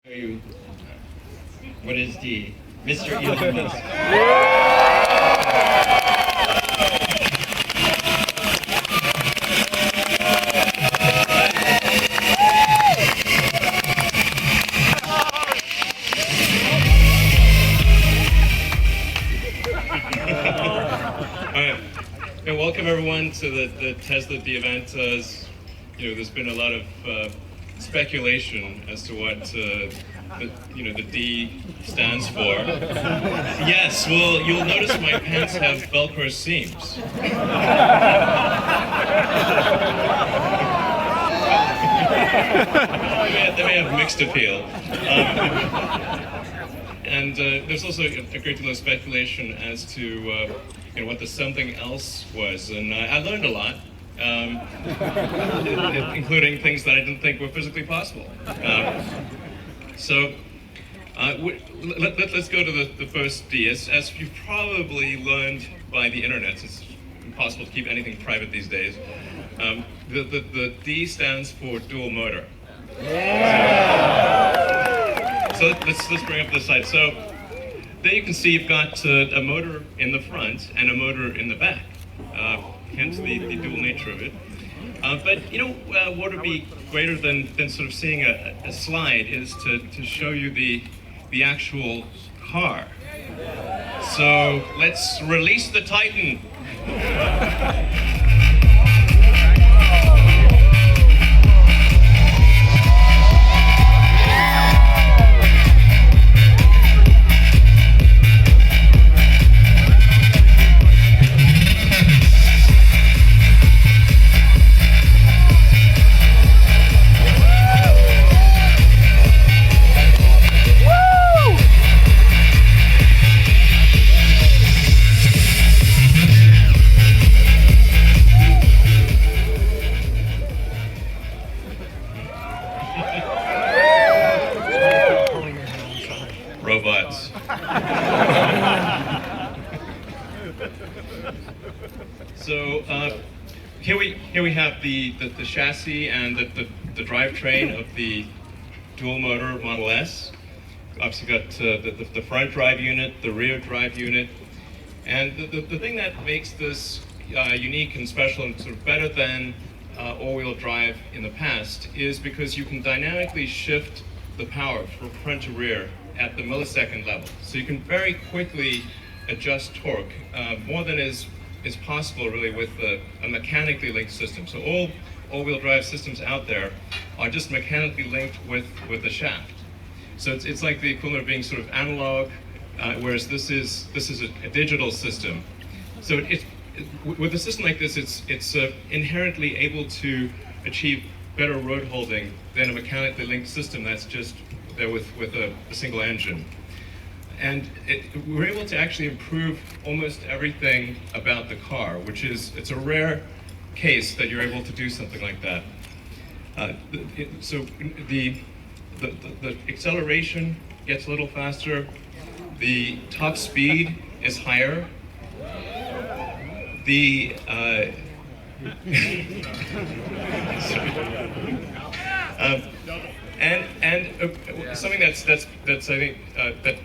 Show you what is D, Mr. Elon Musk. Alright, and welcome everyone to the Tesla P event. There's been a lot of speculation as to what the D stands for. Yes, well, you'll notice my pants have Velcro seams. They may have mixed appeal. And there's also a great deal of speculation as to what the something else was. And I learned a lot. Including things that I didn't think were physically possible. Let's go to the first D. As you've probably learned by the internet, it's impossible to keep anything private these days. The D stands for dual motor. Yeah. So let's bring up this side. So there you can see you've got a motor in the front and a motor in the back. Hence the dual nature of it. But what would be greater than sort of seeing a slide is to show you the actual car. So let's release the Titan. Robots. So here we have the chassis and the drivetrain of the dual motor Model S. Obviously got the front drive unit, the rear drive unit, and the thing that makes this unique and special and sort of better than all-wheel drive in the past is because you can dynamically shift the power from front to rear at the millisecond level. So you can very quickly adjust torque, more than is possible really with a mechanically linked system. So all-wheel drive systems out there are just mechanically linked with the shaft. So it's like the equivalent of being sort of analog, whereas this is a digital system. So with a system like this, it's inherently able to achieve better road holding than a mechanically linked system that's just there with a single engine. And we're able to actually improve almost everything about the car, which is, it's a rare case that you're able to do something like that. So the acceleration gets a little faster, the top speed is higher, the something that's I think that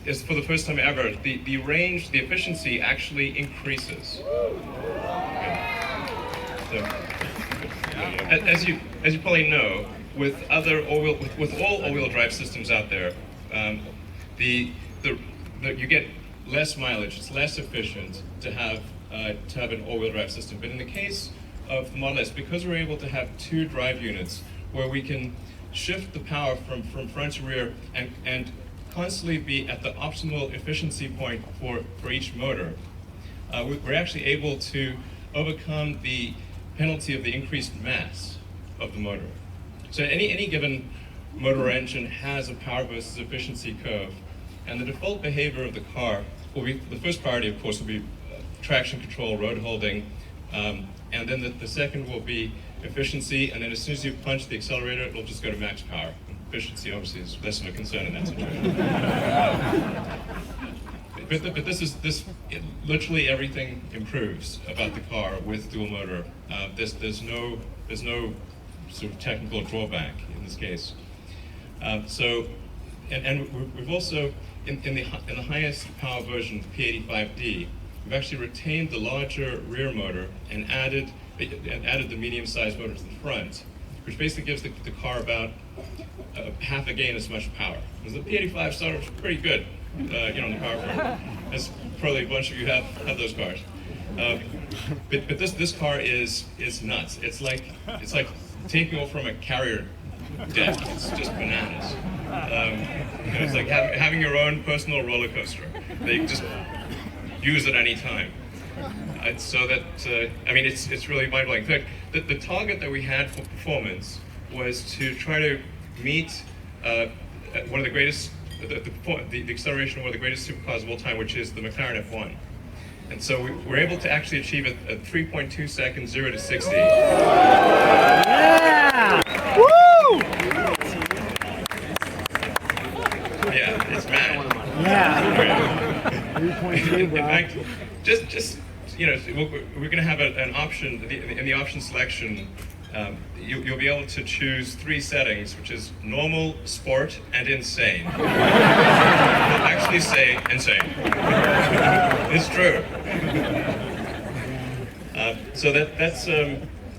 is for the first time ever, the range, the efficiency actually increases. So, as you probably know, with all all-wheel drive systems out there, you get less mileage. It's less efficient to have an all-wheel drive system. But in the case of the Model S, because we're able to have two drive units where we can shift the power from front to rear and constantly be at the optimal efficiency point for each motor, we're actually able to overcome the penalty of the increased mass of the motor. So any given motor engine has a power versus efficiency curve, and the default behavior of the car will be, the first priority of course will be traction control, road holding, and then the second will be efficiency, and then as soon as you punch the accelerator, it'll just go to max power. Efficiency obviously is less of a concern in that situation. But literally everything improves about the car with dual motor. There's no sort of technical drawback in this case. We've also, in the highest power version, the P85D, we've actually retained the larger rear motor and added the medium-sized motor to the front, which basically gives the car about half again as much power. Because the P85 started was pretty good, in the car front. As probably a bunch of you have those cars. But this car is nuts. It's like taking off from a carrier deck. It's just bananas. It's like having your own personal roller coaster. They just use it any time. So that it's really mind-blowing. In fact, the target that we had for performance was to try to meet one of the greatest, the acceleration of one of the greatest supercars of all time, which is the McLaren F1. And so we were able to actually achieve a 3.2 seconds 0 to 60. Yeah! Woo! Yeah, it's mad. Yeah. 3.2, bro. In fact, just we're going to have an option in the option selection. You'll be able to choose 3 settings, which is normal, sport, and insane. We'll actually say insane. It's true. So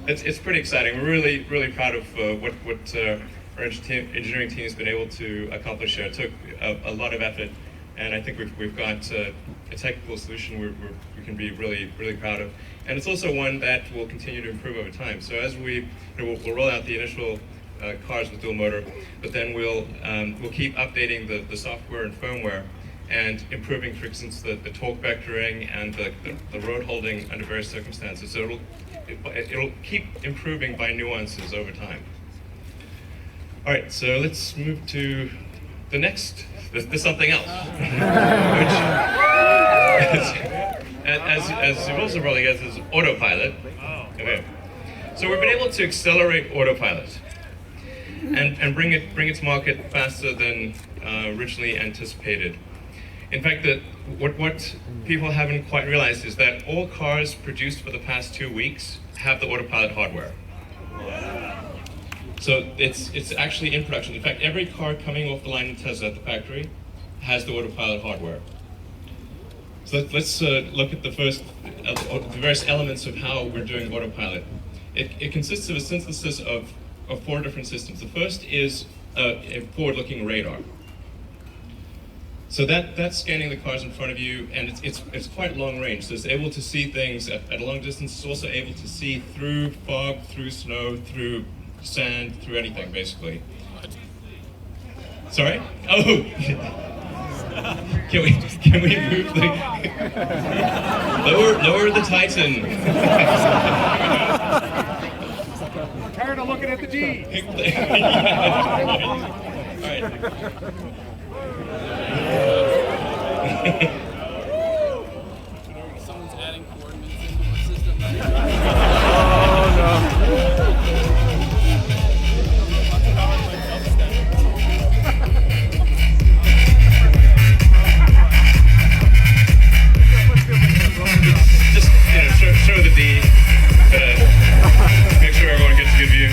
it's pretty exciting. We're really proud of what our engineering team has been able to accomplish here. It took a lot of effort, and I think we've got a technical solution we can be really proud of. And it's also one that will continue to improve over time. So as we'll roll out the initial cars with dual motor, but then we'll keep updating the software and firmware and improving, for instance, the torque vectoring and the road holding under various circumstances. So it'll keep improving by nuances over time. All right, so let's move to the next. There's something else, which as you've also probably guessed, is Autopilot. Okay, so we've been able to accelerate Autopilot and bring it to market faster than originally anticipated. In fact, what people haven't quite realized is that all cars produced for the past 2 weeks have the Autopilot hardware. So it's actually in production. In fact, every car coming off the line in Tesla at the factory has the Autopilot hardware. So let's look at the various elements of how we're doing Autopilot. It consists of a synthesis of 4 different systems. The first is a forward-looking radar. So that's scanning the cars in front of you, and it's quite long range. So it's able to see things at a long distance. It's also able to see through fog, through snow, through sand, through anything, basically. Sorry? Oh! Can we move the... lower the Titan. I'm tired of looking at the G. All right. Someone's adding coordinates into our system. Oh no. Just show the D. Make sure everyone gets a good view.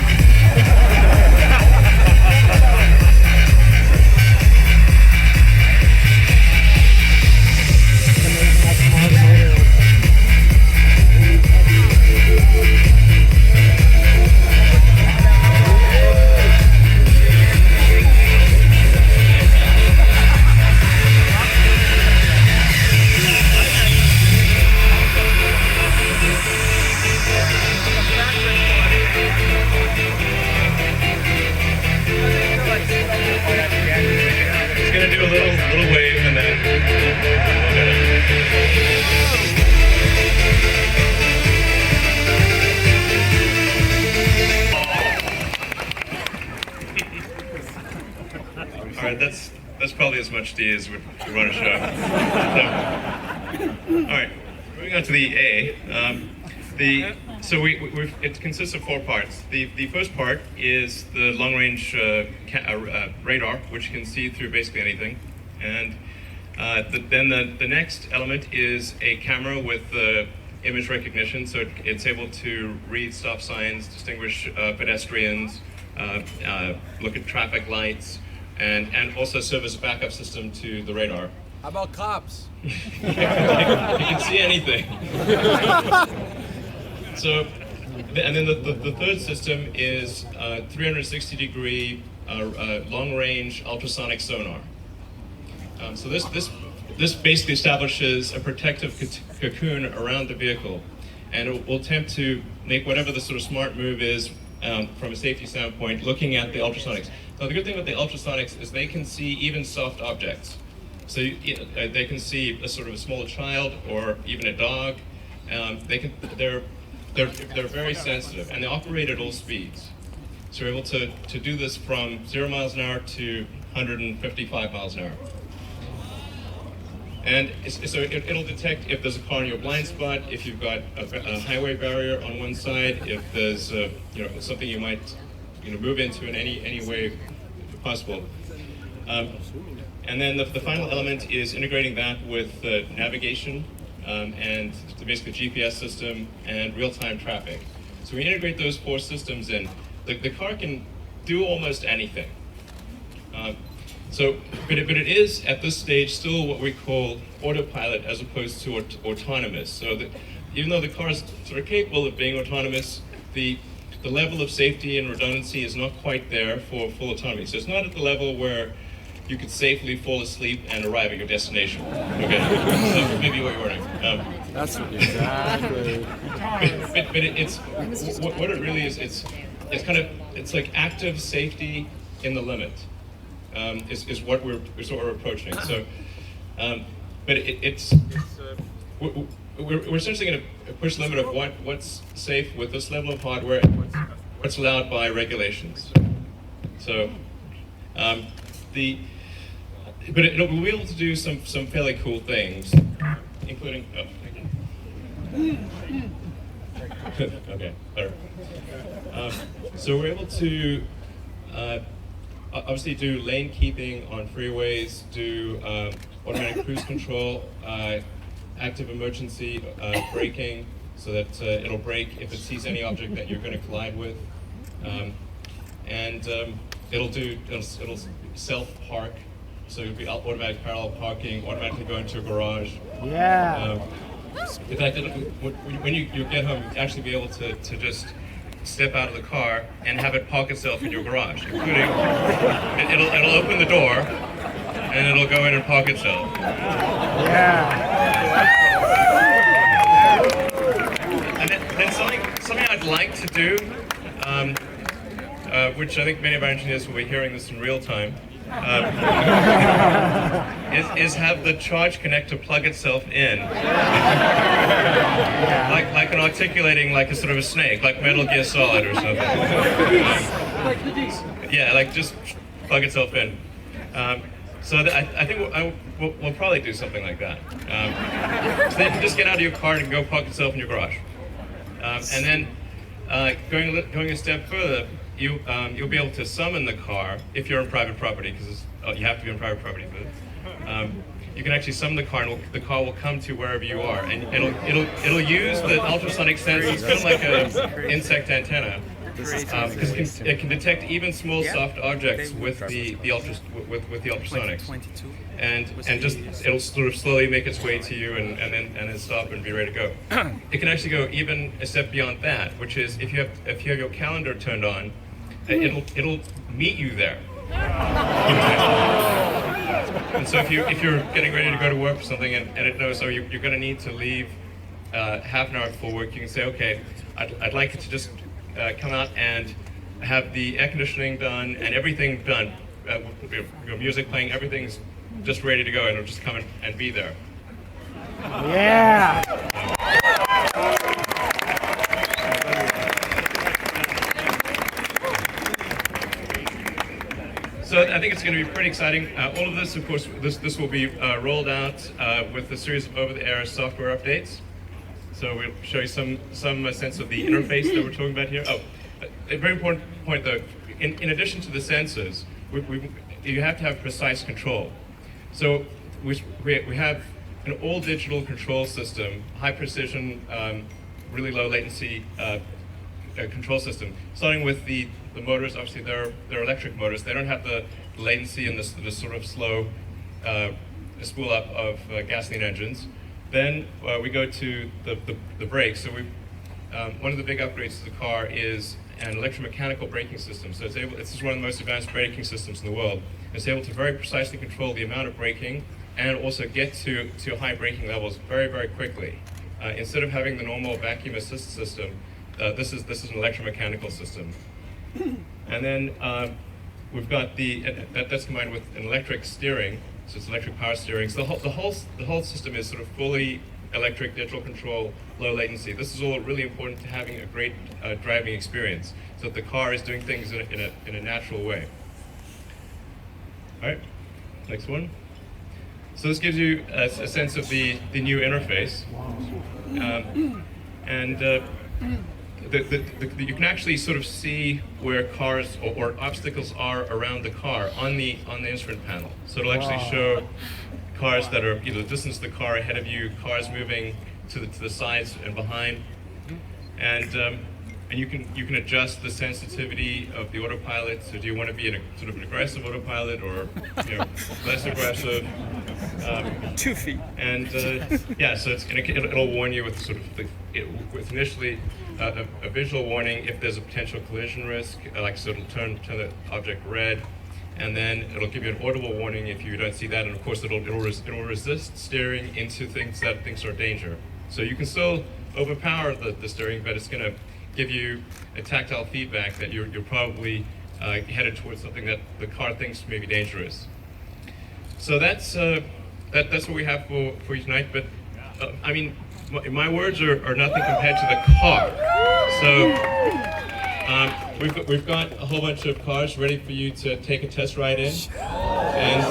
That's probably as much D as would run a show. All right, moving on to the A. It consists of 4 parts. The first part is the long-range radar, which can see through basically anything, and then the next element is a camera with image recognition, so it's able to read stop signs, distinguish pedestrians, look at traffic lights, and also serve as a backup system to the radar. How about cops? You can see anything. So, and then the third system is 360-degree long-range ultrasonic sonar. So this basically establishes a protective cocoon around the vehicle, and it will attempt to make whatever the sort of smart move is from a safety standpoint, looking at the ultrasonics. Now the good thing about the ultrasonics is they can see even soft objects. So they can see a sort of a small child or even a dog. They're very sensitive, and they operate at all speeds. So we're able to do this from 0 miles an hour to 155 miles an hour. And so it'll detect if there's a car in your blind spot, if you've got a highway barrier on one side, if there's something you might move into in any way possible. And then the final element is integrating that with navigation and basically the GPS system and real-time traffic. So we integrate those 4 systems in. The car can do almost anything. But it is at this stage still what we call autopilot as opposed to autonomous. So that even though the car is sort of capable of being autonomous, the level of safety and redundancy is not quite there for full autonomy. So it's not at the level where you could safely fall asleep and arrive at your destination. Okay, so maybe what you're wondering. That's exactly. But it's what it really is. It's like active safety in the limit. Is what we're approaching. So, but we're essentially going to push the limit of what's safe with this level of hardware and what's allowed by regulations. So, but we'll be able to do some fairly cool things, including. Oh, okay, better. So we're able to. Obviously do lane keeping on freeways, do automatic cruise control, active emergency braking, so that it'll brake if it sees any object that you're going to collide with, and it'll self-park, so it'll be automatic parallel parking, automatically go into a garage. Yeah. In fact, when you get home, you'll actually be able to just step out of the car and have it park itself in your garage, including it'll open the door and it'll go in and park itself. Yeah. And then something I'd like to do, which I think many of our engineers will be hearing this in real time, is have the charge connector plug itself in, like an articulating, like a sort of a snake, like Metal Gear Solid or something. Yeah, like just plug itself in. So I think we'll probably do something like that. So then you can just get out of your car and go park itself in your garage. And then going a step further, you'll be able to summon the car if you're on private property, because you have to be on private property for this. You can actually summon the car, and the car will come to wherever you are, and it'll use the ultrasonic sensors, kind of like an insect antenna, because it can detect even small soft objects with the ultrasonics, and just it'll sort of slowly make its way to you and then stop and be ready to go. It can actually go even a step beyond that, which is if you have your calendar turned on, it'll meet you there. And so if you're getting ready to go to work or something, and it knows, oh, you're going to need to leave half an hour before work, you can say, okay, I'd like it to just come out and have the air conditioning done and everything done, music playing, everything's just ready to go, and it'll just come and be there. Yeah. So I think it's going to be pretty exciting. All of this, of course, this will be rolled out with a series of over-the-air software updates. So we'll show you some sense of the interface that we're talking about here. Oh, a very important point though. In addition to the sensors, you have to have precise control. So we have an all-digital control system, high precision, really low latency control system. Starting with the motors, obviously they're electric motors. They don't have the latency and the sort of slow spool up of gasoline engines. Then we go to the brakes. So one of the big upgrades to the car is an electromechanical braking system. So this is one of the most advanced braking systems in the world. It's able to very precisely control the amount of braking and also get to high braking levels very, very quickly. Instead of having the normal vacuum assist system, this is an electromechanical system. And then we've got that's combined with an electric steering, so it's electric power steering. So the whole system is sort of fully electric, digital control, low latency. This is all really important to having a great driving experience, so that the car is doing things in a natural way. All right, next one. So this gives you a sense of the new interface, and you can actually sort of see where cars or obstacles are around the car on the instrument panel. So it'll actually show cars that are the distance of the car ahead of you, cars moving to the sides and behind, and you can adjust the sensitivity of the autopilot. So do you want to be in a sort of an aggressive autopilot or less aggressive? 2 feet. And yeah, so it'll warn you with sort of with initially a visual warning if there's a potential collision risk, so it'll turn the object red, and then it'll give you an audible warning if you don't see that, and of course it'll resist steering into things that are danger. So you can still overpower the steering, but it's going to give you a tactile feedback that you're probably headed towards something that the car thinks may be dangerous. So that's what we have for you tonight. But I mean, my words are nothing compared to the car. So we've got a whole bunch of cars ready for you to take a test ride in, and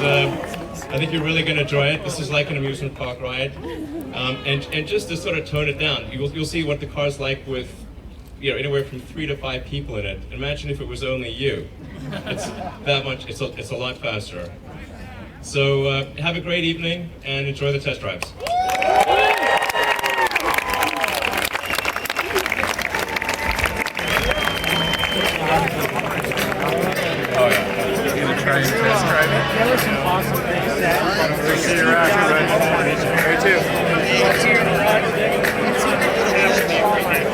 I think you're really going to enjoy it. This is like an amusement park ride, and just to sort of tone it down, you'll see what the car's like with anywhere from 3 to 5 people in it. Imagine if it was only you. It's that much. It's a lot faster. So have a great evening and enjoy the test drives. There were some awesome things that. See you around. You too.